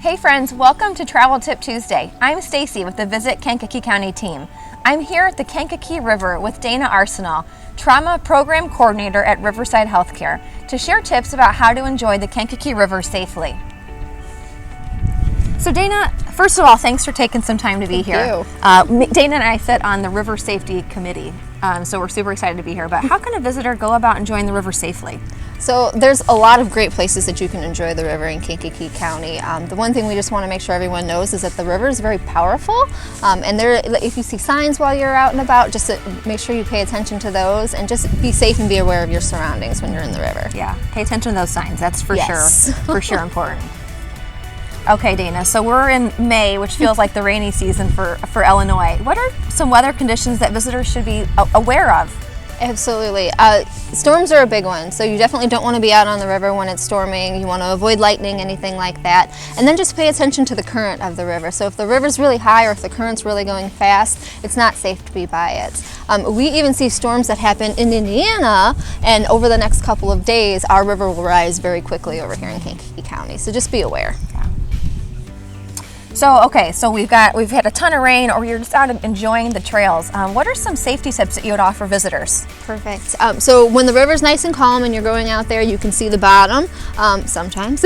Hey friends, welcome to Travel Tip Tuesday. I'm Stacy with the Visit Kankakee County team. I'm here at the Kankakee River with Dana Arsenal, Trauma Program Coordinator at Riverside Healthcare, to share tips about how to enjoy the Kankakee River safely. So Dana, first of all, thanks for taking some time to be here. Dana and I sit on the River Safety Committee, so we're super excited to be here. But how can a visitor go about enjoying the river safely? So there's a lot of great places that you can enjoy the river in Kankakee County. The one thing we just want to make sure everyone knows is that the river is very powerful, and if you see signs while you're out and about, just make sure you pay attention to those and just be safe and be aware of your surroundings when you're in the river. Yeah, pay attention to those signs. That's for sure important. Okay, Dana, so we're in May, which feels like the rainy season for Illinois. What are some weather conditions that visitors should be aware of? Absolutely. Storms are a big one, so you definitely don't want to be out on the river when it's storming. You want to avoid lightning, anything like that. And then just pay attention to the current of the river. So if the river's really high or if the current's really going fast, it's not safe to be by it. We even see storms that happen in Indiana, and over the next couple of days, our river will rise very quickly over here in Kankakee County. So just be aware. So we've had a ton of rain, or you're just out enjoying the trails. What are some safety tips that you would offer visitors? Perfect. So when the river's nice and calm and you're going out there, you can see the bottom sometimes.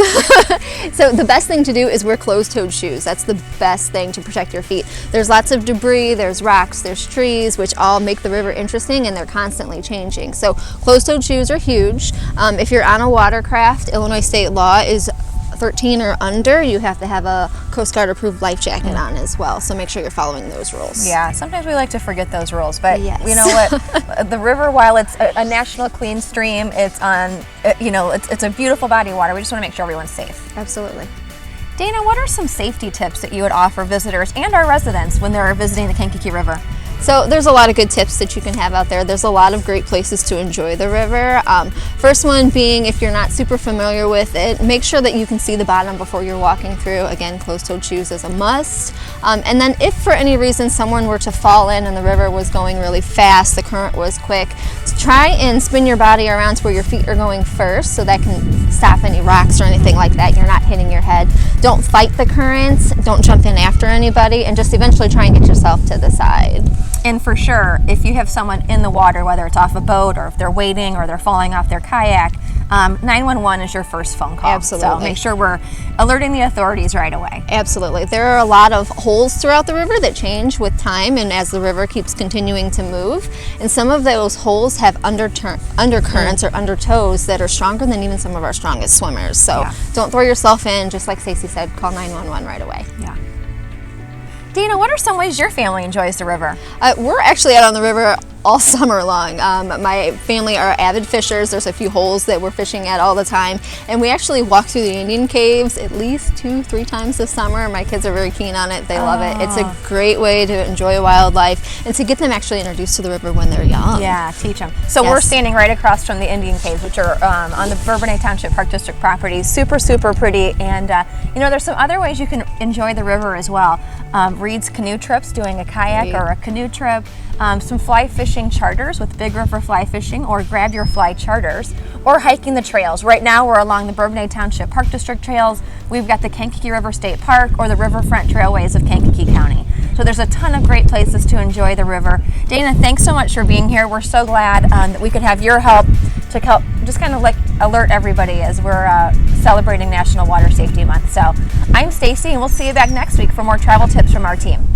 So the best thing to do is wear closed-toed shoes. That's the best thing to protect your feet. There's lots of debris, there's rocks, there's trees, which all make the river interesting, and they're constantly changing. So closed-toed shoes are huge. If you're on a watercraft, Illinois state law is 13 or under, you have to have a Coast Guard approved life jacket on as well. So make sure you're following those rules. Yeah, sometimes we like to forget those rules, but yes. You know what? The river, while it's a national clean stream, it's a beautiful body of water. We just want to make sure everyone's safe. Absolutely. Dana, what are some safety tips that you would offer visitors and our residents when they're visiting the Kankakee River? So there's a lot of good tips that you can have out there. There's a lot of great places to enjoy the river. First one being, if you're not super familiar with it, make sure that you can see the bottom before you're walking through. Again, closed-toed shoes is a must. And then if for any reason someone were to fall in and the river was going really fast, the current was quick, try and spin your body around to where your feet are going first, so that can stop any rocks or anything like that. You're not hitting your head. Don't fight the current, don't jump in after anybody, and just eventually try and get yourself to the side. And for sure, if you have someone in the water, whether it's off a boat or if they're wading or they're falling off their kayak, 911 is your first phone call. Absolutely. So make sure we're alerting the authorities right away. Absolutely. There are a lot of holes throughout the river that change with time and as the river keeps continuing to move. And some of those holes have undercurrents or undertows that are stronger than even some of our strongest swimmers. So don't throw yourself in. Just like Stacey said, call 911 right away. Yeah. Dana, what are some ways your family enjoys the river? We're actually out on the river all summer long. My family are avid fishers. There's a few holes that we're fishing at all the time, and we actually walk through the Indian caves at least 2-3 times this summer. My kids are very keen on it. They love it. It's a great way to enjoy wildlife and to get them actually introduced to the river when they're young. Yeah, teach them. So we're standing right across from the Indian caves, which are on the Bourbonnais Township Park District property. Super, super pretty, and there's some other ways you can enjoy the river as well. Reed's canoe trips, doing a kayak or a canoe trip. Some fly fishing charters with Big River Fly Fishing or Grab Your Fly charters, or hiking the trails. Right now we're along the Bourbonnais Township Park District trails. We've got the Kankakee River State Park or the Riverfront Trailways of Kankakee County. So there's a ton of great places to enjoy the river. Dana, thanks so much for being here. We're so glad that we could have your help to help just kind of like alert everybody as we're celebrating National Water Safety Month. So I'm Stacy, and we'll see you back next week for more travel tips from our team.